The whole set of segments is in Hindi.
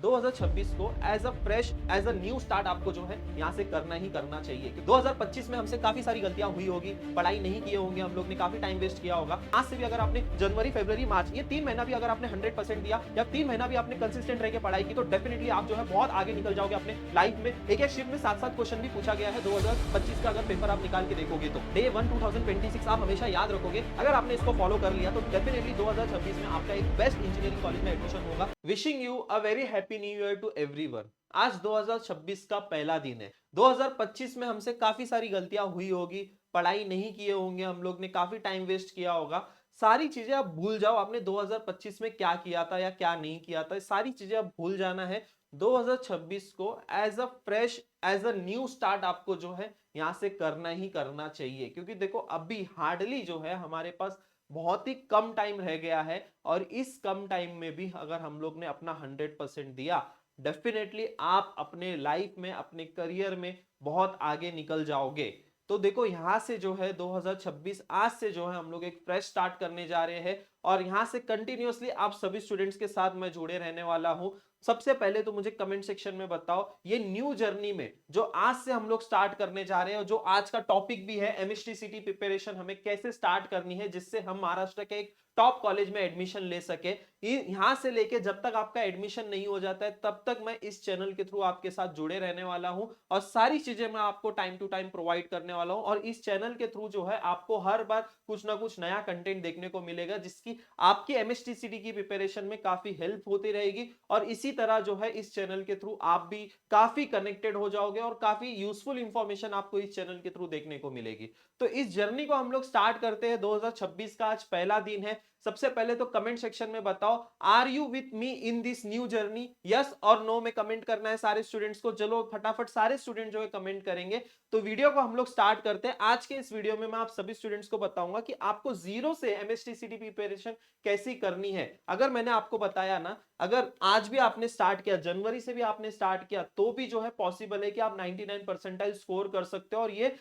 2026 को as a fresh as a new start आपको जो है यहाँ से करना ही करना चाहिए कि 2025 में हमसे काफी सारी गलतियां हुई होगी, पढ़ाई नहीं किए होंगे, हम लोग ने काफी टाइम वेस्ट किया होगा। आज से भी अगर आपने जनवरी फरवरी मार्च ये 3 महीना भी अगर आपने 100% दिया या 3 महीना भी आपने कंसिस्टेंट रह के पढ़ाई की तो डेफिनेटली आप जो है बहुत आगे निकल जाओगे अपने लाइफ में। एक शिफ्ट में 7-7 क्वेश्चन भी पूछा गया है 2025 का, अगर पेपर आप निकाल के देखोगे तो डे 1 2026 आप हमेशा याद रखोगे। अगर आपने इसको फॉलो कर लिया तो डेफिनेटली 2026 में आपका एक बेस्ट इंजीनियरिंग कॉलेज में एडमिशन होगा। Wishing you a very happy new year to everyone. आज 2026 का पहला दिन है। 2025 में हमसे काफी सारी गलतियां हुई होगी, पढ़ाई नहीं किए होंगे, हम लोग ने काफी टाइम वेस्ट किया होगा। सारी चीजें आप भूल जाओ, आपने 2025 में क्या किया था या क्या नहीं किया था, सारी चीजें आप भूल जाना है। 2026 को as a fresh as a new start आपको जो है यहां से करना ही करना चाहिए, क्योंकि देखो अभी हार्डली जो है हमारे पास बहुत ही कम टाइम रह गया है और इस कम टाइम में भी अगर हम लोग ने अपना 100% दिया डेफिनेटली आप अपने लाइफ में अपने करियर में बहुत आगे निकल जाओगे। तो देखो यहां से जो है 2026 आज से जो है हम लोग एक फ्रेश स्टार्ट करने जा रहे हैं और यहां से कंटिन्यूअसली आप सभी स्टूडेंट्स के साथ मैं जुड़े रहने वाला हूं। सबसे पहले तो मुझे कमेंट सेक्शन में बताओ ये न्यू जर्नी में जो आज से हम लोग स्टार्ट करने जा रहे हैं, जो आज का टॉपिक भी है एमएसटी सीटी प्रिपरेशन हमें कैसे स्टार्ट करनी है जिससे हम महाराष्ट्र के एक टॉप कॉलेज में एडमिशन ले सके। यहां से लेके जब तक आपका एडमिशन नहीं हो जाता है तब तक मैं इस चैनल के थ्रू आपके साथ जुड़े रहने वाला हूं और सारी चीजें मैं आपको टाइम टू टाइम प्रोवाइड करने वाला हूं। और इस चैनल के थ्रू जो है आपको हर बार कुछ ना कुछ नया कंटेंट देखने को मिलेगा जिसकी आपकी एमएसटीसीटी की प्रिपरेशन में काफी हेल्प होती रहेगी। और इसी तरह जो है इस चैनल के थ्रू आप भी काफी कनेक्टेड हो जाओगे और काफी यूजफुल इंफॉर्मेशन आपको इस चैनल के थ्रू देखने को मिलेगी। तो इस जर्नी को हम लोग स्टार्ट करते हैं। 2026 का आज पहला दिन है। सबसे पहले तो कमेंट सेक्शन में बताओ are you with me in this new journey, yes और नो में कमेंट करना है सारे स्टूडेंट्स को। चलो फटाफट सारे स्टूडेंट जो है कमेंट करेंगे। तो वीडियो को हम लोग स्टार्ट करते हैं। आज के इस वीडियो में मैं आप सभी स्टूडेंट्स को बताऊंगा कि आपको जीरो से एमएसटीसीटी प्रिपरेशन कैसी करनी है। अगर मैंने आपको बताया ना, अगर आज भी आपने स्टार्ट किया, जनवरी से भी आपने स्टार्ट किया तो भी जो है पॉसिबल है कि आप 99 परसेंटाइल स्कोर कर सकते हो। और ये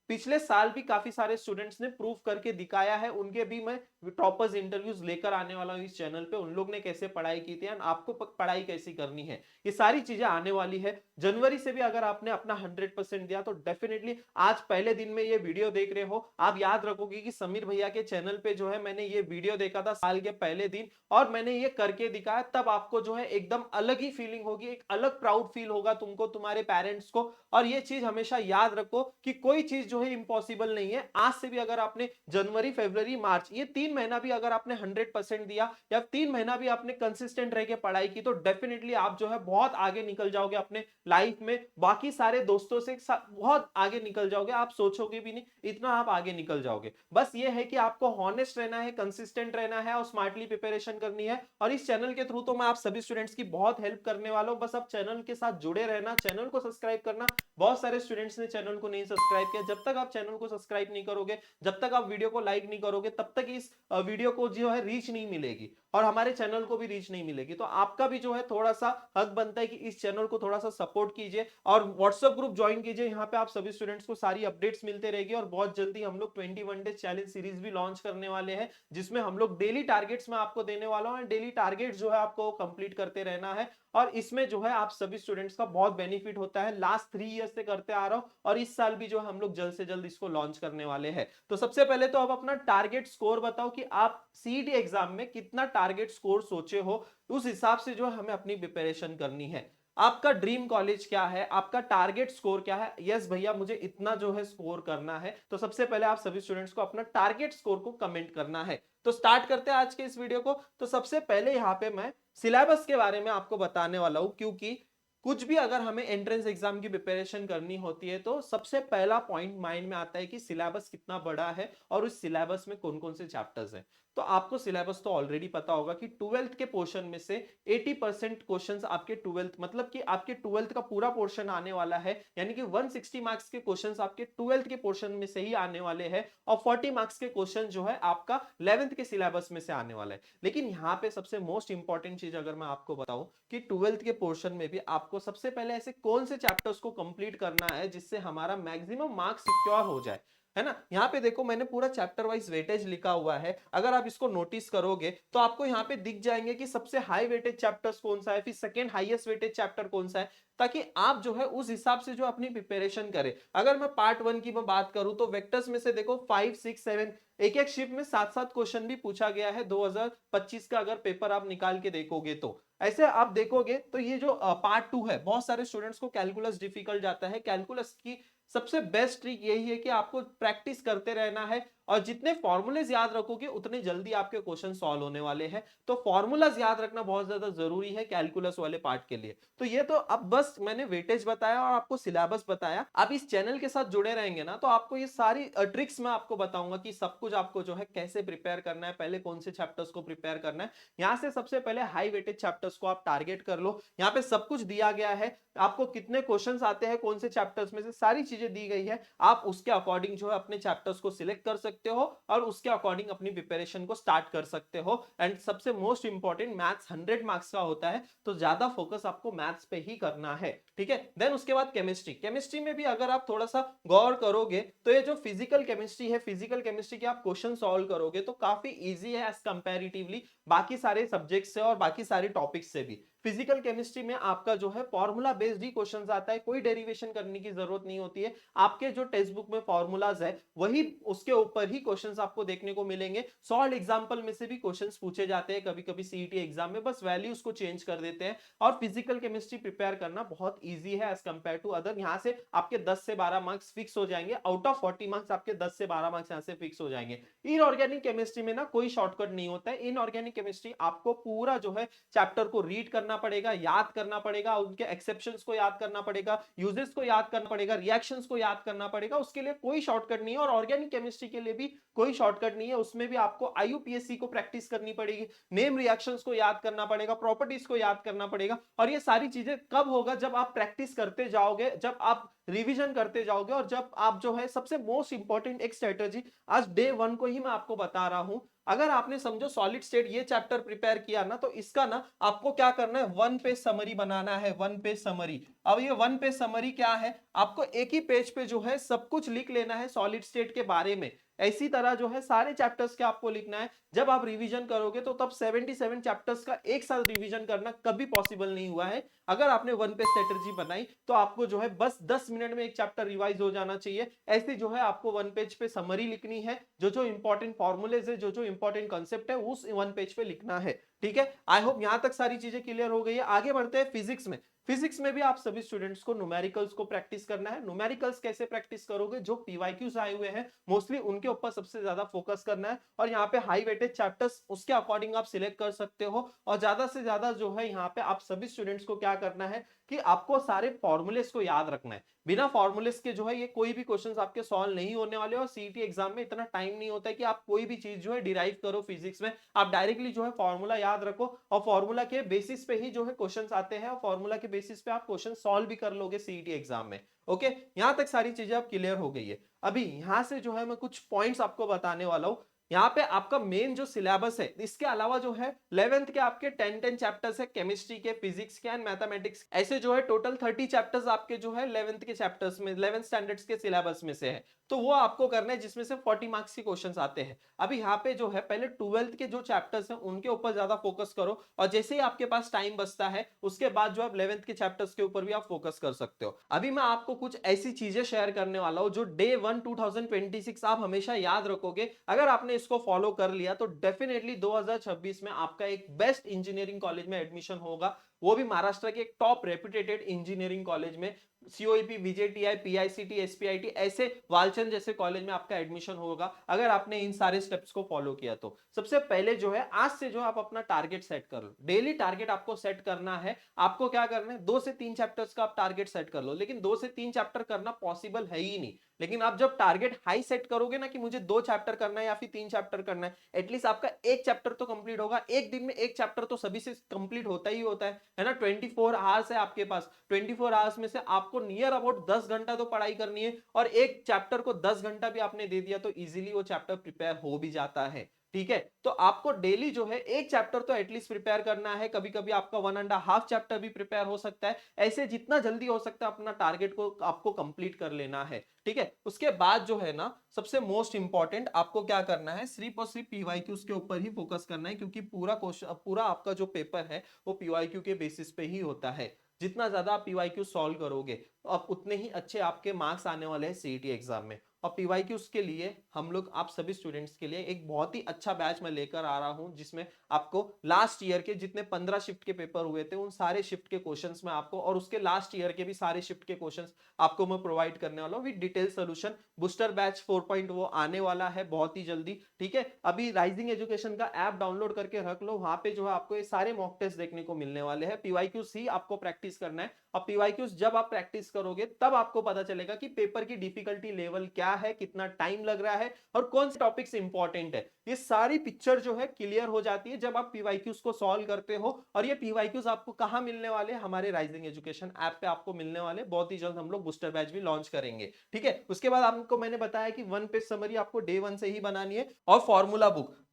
पिछले साल भी काफी सारे स्टूडेंट्स ने प्रूव करके दिखाया है, उनके भी मैं टॉपर्स इंटरव्यूज लेकर आने वाला हूं इस चैनल पे। उन लोग ने कैसे पढ़ाई की थी और आपको पढ़ाई कैसी करनी है ये सारी चीजें आने वाली है। जनवरी से भी अगर आपने अपना 100% दिया तो डेफिनेटली आज पहले दिन में ये वीडियो देख रहे हो, आप याद रखोगे कि समीर भैया के चैनल पे जो है मैंने ये वीडियो देखा था साल के पहले दिन और मैंने ये करके दिखाया। तब आपको जो है एकदम अलग ही फीलिंग होगी, एक अलग प्राउड फील होगा तुमको, तुम्हारे पेरेंट्स को। और ये चीज हमेशा याद रखो कि कोई चीज जो है इम्पॉसिबल नहीं है। आज से भी अगर आपने जनवरी फरवरी मार्च ये 3 महीना भी अगर आपने 100% दिया या 3 महीना भी आपने कंसिस्टेंट रह के पढ़ाई की तो डेफिनेटली आप जो है बहुत आगे निकल जाओगे अपने लाइफ में, बाकी सारे दोस्तों से बहुत आगे निकल जाओगे। आप सोचोगे भी नहीं इतना आप आगे निकल जाओगे। बस ये है कि आपको हॉनेस्ट रहना है, कंसिस्टेंट रहना है और स्मार्टली प्रिपरेशन करनी है। और इस चैनल के थ्रू तो मैं आप सभी स्टूडेंट्स की बहुत हेल्प करने वाला हूं। बस आप चैनल के साथ जुड़े रहना, चैनल को सब्सक्राइब करना। बहुत सारे स्टूडेंट्स ने चैनल को नहीं सब्सक्राइब किया। जब तक आप चैनल को सब्सक्राइब नहीं करोगे, जब तक आप वीडियो को लाइक नहीं करोगे, तब तक इस वीडियो को जो है रीच नहीं मिलेगी और हमारे चैनल को भी रीच नहीं मिलेगी। तो आपका भी जो है थोड़ा सा हक बनता है कि इस चैनल को थोड़ा सा सपोर्ट कीजिए और व्हाट्सएप ग्रुप ज्वाइन कीजिए। यहाँ पे आप सभी स्टूडेंट्स को सारी अपडेट्स मिलते रहेगी। और बहुत जल्दी हम लोग 21 डेज चैलेंज सीरीज भी लॉन्च करने वाले हैं जिसमें हम लोग डेली टारगेट्स में आपको देने वाला हूं। डेली टारगेट्स जो है आपको कंप्लीट करते रहना है और इसमें जो है आप सभी स्टूडेंट्स का बहुत बेनिफिट होता है। लास्ट 3 ईयर से करते आ रहा हूं और इस साल भी जो हम लोग जल्द से जल्द इसको लॉन्च करने वाले हैं। तो सबसे पहले तो आप अपना टारगेट स्कोर बताओ कि आप सीईटी एग्जाम में कितना टारगेट स्कोर सोचे हो, उस हिसाब से जो हमें अपनी प्रिपरेशन करनी है। आपका ड्रीम कॉलेज क्या है, आपका टारगेट स्कोर क्या है। यस भैया मुझे इतना जो है स्कोर करना है। तो सबसे पहले आप सभी स्टूडेंट्स को अपना टारगेट स्कोर को कमेंट करना है। तो स्टार्ट करते हैं आज के इस वीडियो को। तो सबसे पहले यहाँ पे मैं सिलेबस के बारे में आपको बताने वाला हूं, क्योंकि कुछ भी अगर हमें एंट्रेंस एग्जाम की प्रिपरेशन करनी होती है तो सबसे पहला पॉइंट माइंड में आता है कि सिलेबस कितना बड़ा है और उस सिलेबस में कौन कौन से चैप्टर्स हैं। तो आपको सिलेबस तो ऑलरेडी पता होगा कि 12th के पोर्शन में से 80% क्वेश्चंस आपके 12th मतलब कि आपके 12th का पूरा पोर्शन आने वाला है, यानी कि 160 मार्क्स के क्वेश्चंस आपके 12th के पोर्शन में से ही आने वाले हैं और 40 मार्क्स के क्वेश्चन जो है आपका 11th के सिलेबस में से आने वाला है। लेकिन यहाँ पे सबसे मोस्ट इंपॉर्टेंट चीज अगर मैं आपको बताऊं कि 12th के पोर्शन में भी आपको सबसे पहले ऐसे कौन से चैप्टर्स को कंप्लीट करना है जिससे हमारा मैक्सिमम मार्क्स सिक्योर हो जाए। है ना। यहाँ पे देखो मैंने पूरा चैप्टर वाइज वेटेज लिखा हुआ है, अगर आप इसको नोटिस करोगे तो आपको यहाँ पे दिख जाएंगे कि सबसे हाई वेटेज चैप्टर्स कौन सा है, फिर सेकंड हाईएस्ट वेटेज चैप्टर कौन सा है, ताकि आप जो है उस हिसाब से जो अपनी प्रिपरेशन करें। अगर मैं पार्ट 1 की मैं बात करूं तो वेक्टर्स में से देखो 5 6 7 एक एक शिफ्ट में 7 7 क्वेश्चन भी पूछा गया है 2025 का, अगर पेपर आप निकाल के देखोगे तो ऐसे आप देखोगे तो ये जो पार्ट 2 है, बहुत सारे स्टूडेंट्स को कैलकुलस डिफिकल्ट जाता है। कैलकुलस की सबसे बेस्ट ट्रिक यही है कि आपको प्रैक्टिस करते रहना है, और जितने फॉर्मूलेज याद रखोगे उतने जल्दी आपके क्वेश्चन सॉल्व होने वाले हैं। तो फॉर्मूलाज याद रखना बहुत ज्यादा जरूरी है कैलकुलस वाले पार्ट के लिए। तो ये तो अब बस मैंने वेटेज बताया और आपको सिलेबस बताया। आप इस चैनल के साथ जुड़े रहेंगे ना तो आपको ये सारी ट्रिक्स मैं आपको बताऊंगा कि सब कुछ आपको जो है कैसे प्रिपेयर करना है, पहले कौन से चैप्टर्स को प्रिपेयर करना है। यहाँ से सबसे पहले हाई वेटेज चैप्टर्स को आप टारगेट कर लो, यहाँ पे सब कुछ दिया गया है, आपको कितने क्वेश्चंस आते हैं कौन से चैप्टर्स में से, सारी चीजें दी गई है। आप उसके अकॉर्डिंग जो है अपने चैप्टर्स को सिलेक्ट कर सकते हो और उसके अकॉर्डिंग अपनी प्रिपरेशन को स्टार्ट कर सकते हो। एंड सबसे मोस्ट इंपॉर्टेंट, मैथ्स 100 मार्क्स का होता है तो ज्यादा फोकस आपको मैथ्स पे ही करना है, ठीक है। देन उसके बाद केमिस्ट्री, केमिस्ट्री में भी अगर आप थोड़ा सा गौर करोगे तो ये जो फिजिकल केमिस्ट्री है, फिजिकल केमिस्ट्री के आप क्वेश्चन सॉल्व करोगे तो काफी इजी है एज कंपैरेटिवली बाकी सारे सब्जेक्ट से और बाकी सारे टॉपिक्स से भी। फिजिकल केमिस्ट्री में आपका जो है फॉर्मूला बेस्ड ही क्वेश्चंस आता है, कोई डेरिवेशन करने की जरूरत नहीं होती है। आपके जो टेक्स्ट बुक में फॉर्मूलाज है वही उसके ऊपर ही क्वेश्चंस आपको देखने को मिलेंगे। सॉल्व एग्जांपल में से भी क्वेश्चंस पूछे जाते हैं कभी कभी सीईटी एग्जाम में, बस वैल्यूज को चेंज कर देते हैं। और फिजिकल केमिस्ट्री प्रिपेयर करना बहुत ईजी है एज कंपेयर टू अदर। यहाँ से आपके 10 से 12 मार्क्स फिक्स हो जाएंगे, आउट ऑफ 40 मार्क्स आपके 10 से 12 मार्क्स यहाँ से फिक्स हो जाएंगे। इनऑर्गेनिक केमिस्ट्री में ना कोई शॉर्टकट नहीं होता है। इनऑर्गेनिक केमिस्ट्री आपको पूरा जो है चैप्टर को रीड करना पड़ेगा, याद करना पड़ेगा, उनके एक्सेप्शंस को याद करना पड़ेगा, यूजेस को याद करना पड़ेगा, रिएक्शंस को याद करना पड़ेगा। उसके लिए कोई शॉर्टकट नहीं है। और ऑर्गेनिक केमिस्ट्री के लिए भी कोई शॉर्टकट नहीं है, उसमें भी आपको आईयूपीएससी को प्रैक्टिस करनी पड़ेगी, नेम रिएक्शंस को याद करना पड़ेगा, प्रॉपर्टीज को याद करना पड़ेगा। और ये सारी चीजें कब होगा, जब आप प्रैक्टिस करते जाओगे, जब आप रिवीजन करते जाओगे, और जब आप जो है सबसे मोस्ट इंपॉर्टेंट एक स्ट्रेटेजी आज डे 1 को ही मैं आपको बता रहा हूं। अगर आपने समझो सॉलिड स्टेट ये चैप्टर प्रिपेयर किया ना, तो इसका ना आपको क्या करना है, 1 पेज समरी बनाना है, 1 पेज समरी। अब ये 1 पेज समरी क्या है, आपको एक ही पेज पे जो है सब कुछ लिख लेना है सॉलिड स्टेट के बारे में। इसी तरह जो है सारे चैप्टर्स के आपको लिखना है। जब आप रिवीजन करोगे तो तब 77 चैप्टर्स का एक साथ रिवीजन करना कभी पॉसिबल नहीं हुआ है। अगर आपने 1 पेज स्ट्रेटजी बनाई तो आपको जो है बस 10 मिनट में एक चैप्टर रिवाइज हो जाना चाहिए। ऐसे जो है आपको 1 पेज पे समरी लिखनी है, जो जो इंपॉर्टेंट फॉर्मूलेज है, जो जो इंपॉर्टेंट कॉन्सेप्ट है, उस 1 पेज पे लिखना है, ठीक है। आई होप यहां तक सारी चीजें क्लियर हो गई है। आगे बढ़ते हैं फिजिक्स में। फिजिक्स में भी आप सभी स्टूडेंट्स को न्यूमेरिकल्स को प्रैक्टिस करना है। न्यूमेरिकल्स कैसे प्रैक्टिस करोगे, जो पीवाईक्यूज आए हुए हैं मोस्टली उनके ऊपर सबसे ज्यादा फोकस करना है। और यहाँ पे हाई वेटेज चैप्टर्स उसके अकॉर्डिंग आप सिलेक्ट कर सकते हो। और ज्यादा से ज्यादा जो है यहाँ पे आप सभी स्टूडेंट्स को क्या करना है कि आपको सारे फॉर्मूलेस को याद रखना है। बिना फॉर्मूलेस के जो है ये कोई भी क्वेश्चंस आपके सॉल्व नहीं होने वाले। और सीईटी एग्जाम में इतना टाइम नहीं होता है कि आप कोई भी चीज जो है डिराइव करो फिजिक्स में। आप डायरेक्टली जो है फॉर्मूला याद रखो और फॉर्मूला के बेसिस पे ही जो है क्वेश्चंस आते हैं, और फॉर्मूला के बेसिस पे आप क्वेश्चन सॉल्व भी कर लोगे सीईटी एग्जाम में। ओके, यहां तक सारी चीजें अब क्लियर हो गई है। अभी यहां से जो है मैं कुछ पॉइंट्स आपको बताने वाला हूं। यहाँ पे आपका मेन जो सिलेबस है, इसके अलावा जो है 11th के आपके 10 चैप्टर्स है केमिस्ट्री के, फिजिक्स के एंड मैथमेटिक्स। ऐसे जो है टोटल 30 चैप्टर्स आपके जो है 11th के चैप्टर्स में, 11th स्टैंडर्ड्स के सिलेबस में से है। तो वो आपको करना है जिसमें से 40 मार्क्स के क्वेश्चंस आते हैं। अभी यहाँ पे जो है पहले 12th के जो चैप्टर्स हैं उनके ऊपर ज्यादा फोकस करो, और जैसे ही आपके पास टाइम बचता है उसके बाद जो आप 11th के चैप्टर्स के ऊपर भी आप फोकस कर सकते हो। अभी मैं आपको कुछ ऐसी चीजें शेयर करने वाला हूं जो डे 1 2026 आप हमेशा याद रखोगे। अगर आपने इसको फॉलो कर लिया तो डेफिनेटली 2026 में आपका एक बेस्ट इंजीनियरिंग कॉलेज में एडमिशन होगा, वो भी महाराष्ट्र के एक टॉप रेप्यूटेटेड इंजीनियरिंग कॉलेज में। सीओईपी, वीजेटीआई, पीआईसीटी, एसपीआईटी, ऐसे वालचंद जैसे कॉलेज में आपका एडमिशन होगा अगर आपने इन सारे स्टेप्स को फॉलो किया तो। सबसे पहले जो है आज से जो आप अपना टारगेट सेट कर लो, डेली टारगेट आपको सेट करना है। आपको क्या करना है, 2 से 3 चैप्टर्स का आप टारगेट सेट कर लो, लेकिन 2 से 3 चैप्टर करना पॉसिबल है ही नहीं। लेकिन आप जब टारगेट हाई सेट करोगे ना कि मुझे 2 चैप्टर करना है या फिर 3 चैप्टर करना है, एटलीस्ट आपका एक चैप्टर तो कंप्लीट होगा। एक दिन में एक चैप्टर तो सभी से कंप्लीट होता ही होता है ना। 24 आवर्स है आपके पास, 24 आवर्स में से आपको नियर अबाउट 10 घंटा तो पढ़ाई करनी है, और एक चैप्टर को 10 घंटा भी आपने दे दिया तो इजीली वो चैप्टर प्रिपेयर हो भी जाता है। ठीक है, तो आपको डेली जो है एक चैप्टर तो एटलीस्ट प्रिपेयर करना है, कभी कभी आपका 1.5 चैप्टर भी प्रिपेयर हो सकता है, ऐसे जितना जल्दी हो सकता है अपना टारगेट को आपको कंप्लीट कर लेना है। ठीक है, उसके बाद जो है ना सबसे मोस्ट इंपॉर्टेंट आपको क्या करना है, सिर्फ और सिर्फ पीवाईक्यूज के ऊपर ही फोकस करना है, क्योंकि पूरा क्वेश्चन पूरा आपका जो पेपर है वो पीवाईक्यू के बेसिस पे ही होता है। जितना ज्यादा आप पीवाईक्यू सॉल्व करोगे तो आप उतने ही अच्छे आपके मार्क्स आने वाले हैं सीईटी एग्जाम में। और पीवाईक्यूज के लिए हम लोग आप सभी स्टूडेंट्स के लिए एक बहुत ही अच्छा बैच मैं लेकर आ रहा हूं, जिसमें आपको लास्ट ईयर के जितने 15 शिफ्ट के पेपर हुए थे उन सारे शिफ्ट के क्वेश्चंस में आपको, और उसके लास्ट ईयर के भी सारे शिफ्ट के क्वेश्चंस आपको मैं प्रोवाइड करने वाला हूं with detail solution. Booster batch 4.0 आने वाला है बहुत ही जल्दी। ठीक है, अभी राइजिंग एजुकेशन का ऐप डाउनलोड करके रख लो, वहां पे जो है आपको ये सारे मॉक टेस्ट देखने को मिलने वाले हैं। पीवाईक्यूज ही आपको प्रैक्टिस करना है, और पीवाईक्यूज जब आप प्रैक्टिस करोगे तब आपको पता चलेगा कि पेपर की डिफिकल्टी लेवल क्या है, कितना टाइम लग रहा है, और कौन से टॉपिक्स इंपॉर्टेंट है। ये सारी पिक्चर जो है क्लियर हो जाती है जब आप पीवाईक्यूज को सॉल्व करते हो। और ये पीवाईक्यूज आपको कहां मिलने वाले हैं, हमारे राइजिंग एजुकेशन ऐप पे आपको मिलने वाले, बहुत ही जल्द हम लोग बूस्टर बैच भी लॉन्च करेंगे। ठीक है, उसके बाद आपको मैंने बताया कि 1 पेज समरी आपको डे 1 से ही बनानी है, और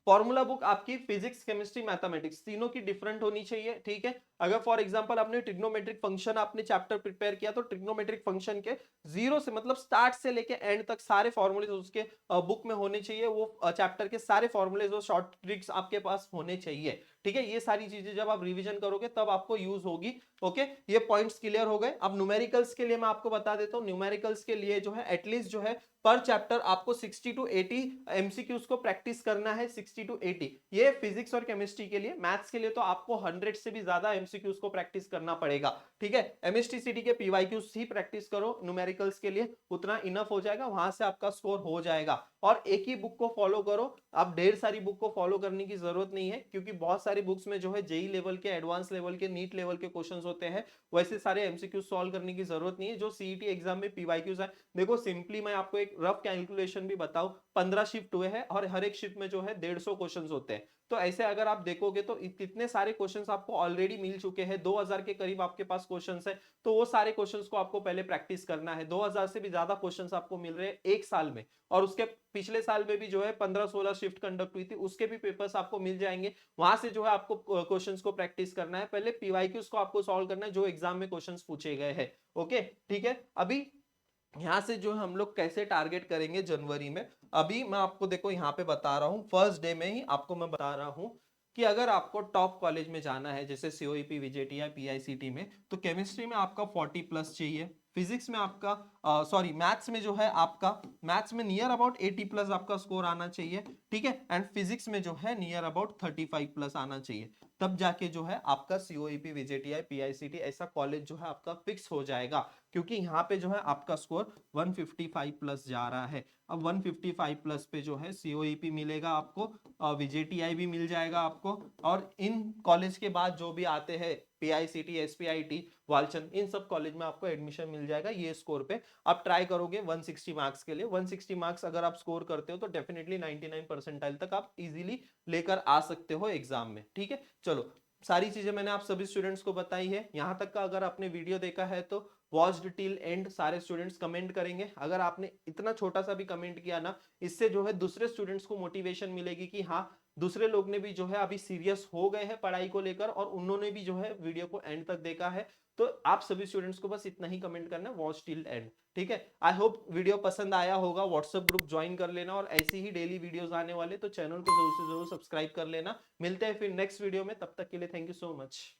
फॉर्मूला बुक आपकी फिजिक्स केमिस्ट्री मैथमेटिक्स तीनों की डिफरेंट होनी चाहिए। ठीक है, अगर फॉर एग्जांपल आपने ट्रिग्नोमेट्रिक फंक्शन आपने चैप्टर प्रिपेयर किया तो ट्रिग्नोमेट्रिक फंक्शन के जीरो से मतलब स्टार्ट से लेके एंड तक सारे फॉर्मूले उसके बुक में होने चाहिए, वो चैप्टर के सारे फॉर्मूले और शॉर्ट ट्रिक्स आपके पास होने चाहिए। ठीक है, ये सारी चीजें जब आप रिवीजन करोगे तब आपको यूज होगी। ओके, ये पॉइंट्स क्लियर हो गए। अब न्यूमेरिकल्स के लिए मैं आपको बता देता हूं, न्यूमेरिकल्स के लिए जो है एटलीस्ट जो है पर चैप्टर आपको 60 to 80 एमसीक्यूज को प्रैक्टिस करना है। 60 to 80 ये फिजिक्स और केमिस्ट्री के लिए। मैथ्स के लिए तो आपको 100 से भी ज्यादा एमसीक्यूज को प्रैक्टिस करना पड़ेगा। ठीक है, एमएसटीसीटी के पीवाईक्यूज ही प्रैक्टिस करो, न्यूमेरिकल्स के लिए उतना इनफ हो जाएगा, वहां से आपका स्कोर हो जाएगा। और एक ही बुक को फॉलो करो, आप ढेर सारी बुक को फॉलो करने की जरूरत नहीं है, क्योंकि बहुत सारी बुक्स में जो है जेई लेवल के, एडवांस लेवल के, नीट लेवल के क्वेश्चंस होते हैं, वैसे सारे एमसीक्यू सॉल्व करने की जरूरत नहीं है जो सीईटी एग्जाम में पीवाईक्यूज है। देखो सिंपली मैं आपको एक रफ कैलकुलेशन भी बताऊं, 15 शिफ्ट हुए हैं और हर एक शिफ्ट में जो है 150 क्वेश्चंस होते हैं। तो ऐसे अगर आप देखोगे तो कितने सारे क्वेश्चंस आपको ऑलरेडी मिल चुके हैं, 2000 के करीब आपके पास क्वेश्चंस है। तो वो सारे क्वेश्चंस को आपको पहले प्रैक्टिस करना है। 2000 से भी ज्यादा क्वेश्चंस आपको मिल रहे हैं एक साल में, और उसके पिछले साल में भी जो है 15-16 शिफ्ट कंडक्ट हुई थी, उसके भी पेपर्स आपको मिल जाएंगे। वहां से जो है आपको क्वेश्चंस को प्रैक्टिस करना है, पहले पीवाईक्यूज को आपको सॉल्व करना है जो एग्जाम में क्वेश्चंस पूछे गए हैं। ओके, ठीक है, अभी यहां से जो हम लोग कैसे टारगेट करेंगे जनवरी में, अभी मैं आपको देखो यहाँ पे बता रहा हूँ, फर्स्ट डे में ही आपको मैं बता रहा हूँ कि अगर आपको टॉप कॉलेज में जाना है जैसे सीओईपी, वीजेटी या पीआईसीटी में, तो केमिस्ट्री में आपका 40 प्लस चाहिए, फिजिक्स में आपका सॉरी मैथ्स में जो है आपका, मैथ्स में नियर अबाउट 80 प्लस आपका स्कोर आना चाहिए। ठीक है, एंड फिजिक्स में जो है नियर अबाउट 35 प्लस आना चाहिए, तब जाके जो है आपका सीओईपी, वीजेटीआई, पीआईसीटी ऐसा कॉलेज जो है आपका फिक्स हो जाएगा। क्योंकि यहाँ पे जो है आपका स्कोर 155 प्लस जा रहा है। अब 155 प्लस पे जो है सीओईपी मिलेगा आपको, वीजेटीआई भी मिल जाएगा आपको, और इन कॉलेज के बाद जो भी आते हैं पीआईसीटी, एसपीआईटी, वालचंद, इन सब कॉलेज में आपको एडमिशन मिल जाएगा ये स्कोर पे। आप ट्राई करोगे 160 मार्क्स के लिए, 160 मार्क्स अगर आप स्कोर करते हो तो डेफिनेटली 99 परसेंटाइल तक आप इजीली लेकर आ सकते हो एग्जाम में। ठीक है, चलो सारी चीजें मैंने आप सभी स्टूडेंट्स को बताई है। यहां तक का अगर आपने वीडियो देखा है तो वॉच्ड टिल एंड सारे स्टूडेंट्स कमेंट करेंगे। अगर आपने इतना छोटा सा भी कमेंट किया ना, इससे जो है दूसरे स्टूडेंट्स को मोटिवेशन मिलेगी कि हाँ दूसरे लोग ने भी जो है अभी सीरियस हो गए हैं पढ़ाई को लेकर, और उन्होंने भी जो है वीडियो को एंड तक देखा है। तो आप सभी स्टूडेंट्स को बस इतना ही कमेंट करना है, वॉच टिल एंड। ठीक है, आई होप वीडियो पसंद आया होगा, व्हाट्सएप ग्रुप ज्वाइन कर लेना, और ऐसी ही डेली वीडियोस आने वाले तो चैनल को जरूर से जरूर सब्सक्राइब कर लेना। मिलते हैं फिर नेक्स्ट वीडियो में, तब तक के लिए थैंक यू सो मच।